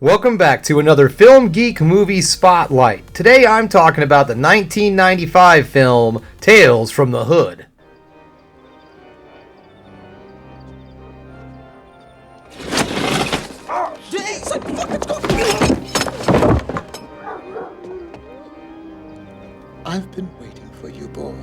Welcome back to another Film Geek Movie Spotlight. Today I'm talking about the 1995 film Tales from the Hood. I've been waiting for you boys.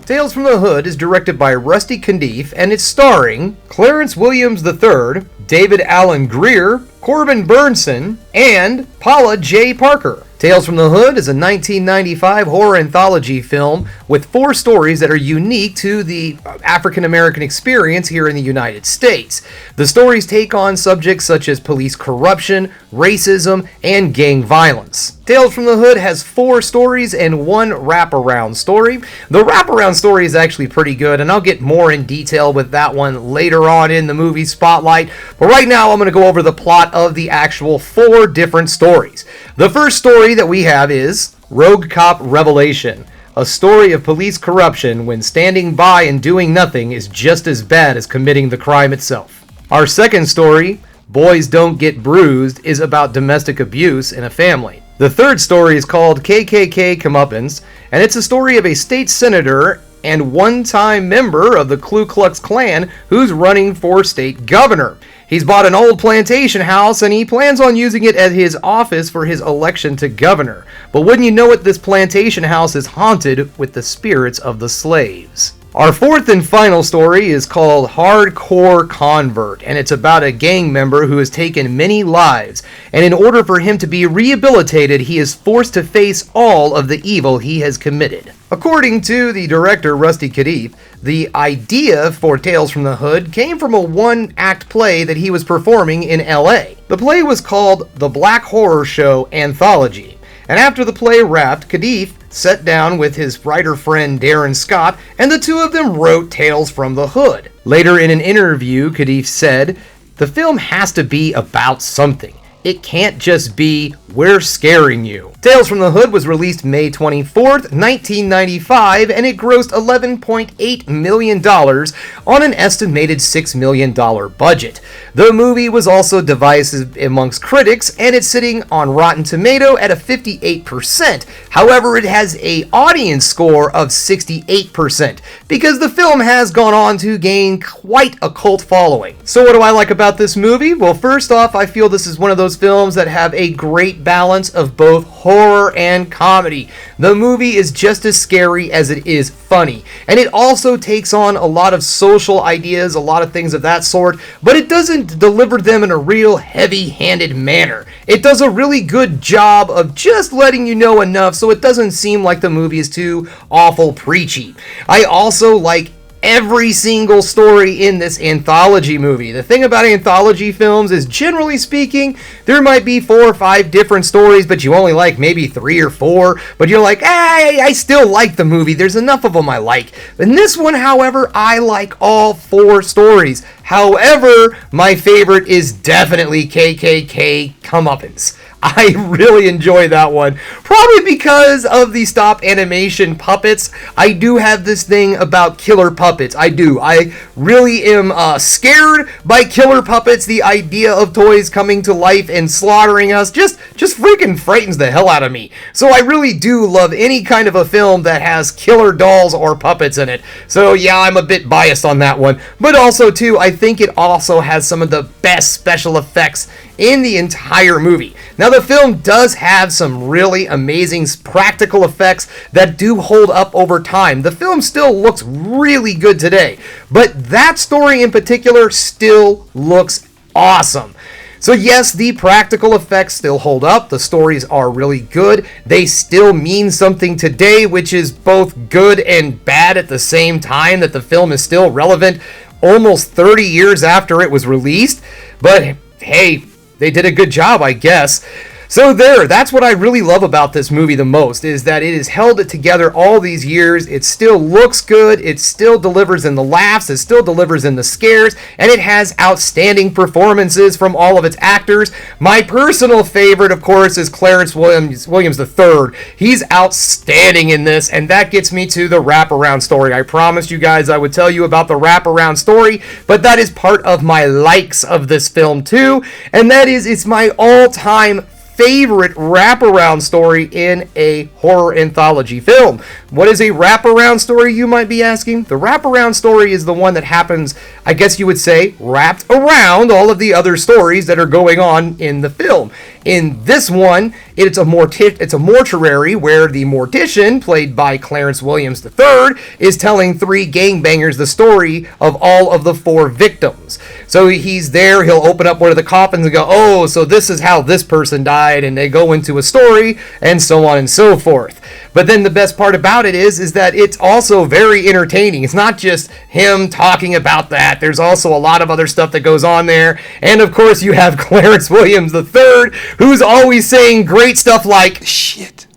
Tales from the Hood is directed by Rusty Cundiff and it's starring Clarence Williams III, David Alan Grier, Corbin Bernsen, and Paula J. Parker. Tales from the Hood is a 1995 horror anthology film with 4 stories that are unique to the African American experience here in the United States. The stories take on subjects such as police corruption, racism, and gang violence. Tales from the Hood has 4 stories and 1 wraparound story. The wraparound story is actually pretty good, and I'll get more in detail with that one later on in the movie Spotlight. But right now, I'm going to go over the plot of the actual 4 different stories. The first story that we have is Rogue Cop Revelation, a story of police corruption when standing by and doing nothing is just as bad as committing the crime itself. Our second story, Boys Don't Get Bruised, is about domestic abuse in a family. The third story is called KKK Comeuppance, and it's a story of a state senator and one-time member of the Ku Klux Klan who's running for state governor. He's bought an old plantation house and he plans on using it as his office for his election to governor. But wouldn't you know it, this plantation house is haunted with the spirits of the slaves. Our fourth and final story is called Hardcore Convert, and it's about a gang member who has taken many lives, and in order for him to be rehabilitated, he is forced to face all of the evil he has committed. According to the director Rusty Cundiff, the idea for Tales from the Hood came from a one-act play that he was performing in LA. The play was called The Black Horror Show Anthology, and after the play wrapped, Cundiff sat down with his writer friend Darren Scott, and the two of them wrote Tales from the Hood. Later in an interview, Cundiff said, "The film has to be about something. It can't just be, we're scaring you." Tales from the Hood was released May 24th, 1995, and it grossed $11.8 million on an estimated $6 million budget. The movie was also divisive amongst critics, and it's sitting on Rotten Tomato at a 58%. However, it has an audience score of 68%, because the film has gone on to gain quite a cult following. So what do I like about this movie? Well, first off, I feel this is one of those films that have a great balance of both horror and comedy. The movie is just as scary as it is funny, and it also takes on a lot of social ideas, a lot of things of that sort, but it doesn't deliver them in a real heavy-handed manner. It does a really good job of just letting you know enough so it doesn't seem like the movie is too awful preachy. I also like every single story in this anthology movie. The thing about anthology films is, generally speaking, there might be 4 or 5 different stories, but you only like maybe 3 or 4, but you're like, hey, I still like the movie, there's enough of them I like. In this one, however, I like all 4 stories. However, my favorite is definitely KKK Comeuppance. I really enjoy that one, probably because of the stop animation puppets. I do have this thing about killer puppets. I do. I really am scared by killer puppets. The idea of toys coming to life and slaughtering us just freaking frightens the hell out of me. So I really do love any kind of a film that has killer dolls or puppets in it. So yeah, I'm a bit biased on that one. But also too, I think it also has some of the best special effects in the entire movie. Now, the film does have some really amazing practical effects that do hold up over time. The film still looks really good today, but that story in particular still looks awesome. So yes, the practical effects still hold up. The stories are really good. They still mean something today, which is both good and bad at the same time, that the film is still relevant almost 30 years after it was released. But hey, they did a good job, I guess. So that's what I really love about this movie the most, is that it has held it together all these years. It still looks good, it still delivers in the laughs, it still delivers in the scares, and it has outstanding performances from all of its actors. My personal favorite, of course, is Clarence Williams III. He's outstanding in this, and that gets me to the wraparound story. I promised you guys I would tell you about the wraparound story, but that is part of my likes of this film too, and that is it's my all-time favorite wraparound story in a horror anthology film. What is a wraparound story, you might be asking? The wraparound story is the one that happens, I guess you would say, wrapped around all of the other stories that are going on in the film. In this one, it's a mortuary where the mortician, played by Clarence Williams III, is telling three gangbangers the story of all of the 4 victims. So he's there, he'll open up one of the coffins and go, oh, so this is how this person died, and they go into a story, and so on and so forth. But then the best part about it is that it's also very entertaining. It's not just him talking about that. There's also a lot of other stuff that goes on there. And of course you have Clarence Williams III, who's always saying great stuff like, Shit.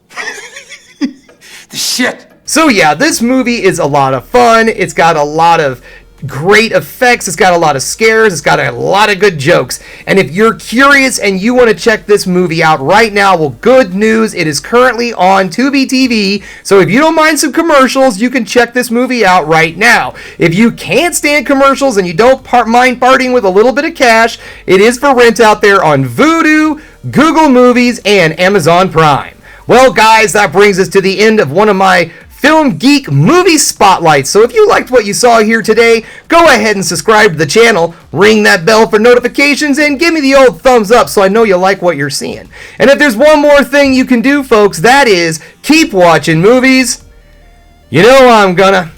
The shit. So yeah, this movie is a lot of fun. It's got a lot of great effects, it's got a lot of scares, it's got a lot of good jokes. And if you're curious and you want to check this movie out right now, well, good news, it is currently on Tubi TV. So if you don't mind some commercials, you can check this movie out right now. If you can't stand commercials and you don't mind parting with a little bit of cash, it is for rent out there on Vudu, Google Movies, and Amazon Prime. Well, guys, that brings us to the end of one of my Film Geek movie spotlights. So if you liked what you saw here today, go ahead and subscribe to the channel, ring that bell for notifications, and give me the old thumbs up so I know you like what you're seeing. And if there's one more thing you can do, folks, that is keep watching movies. You know I'm gonna.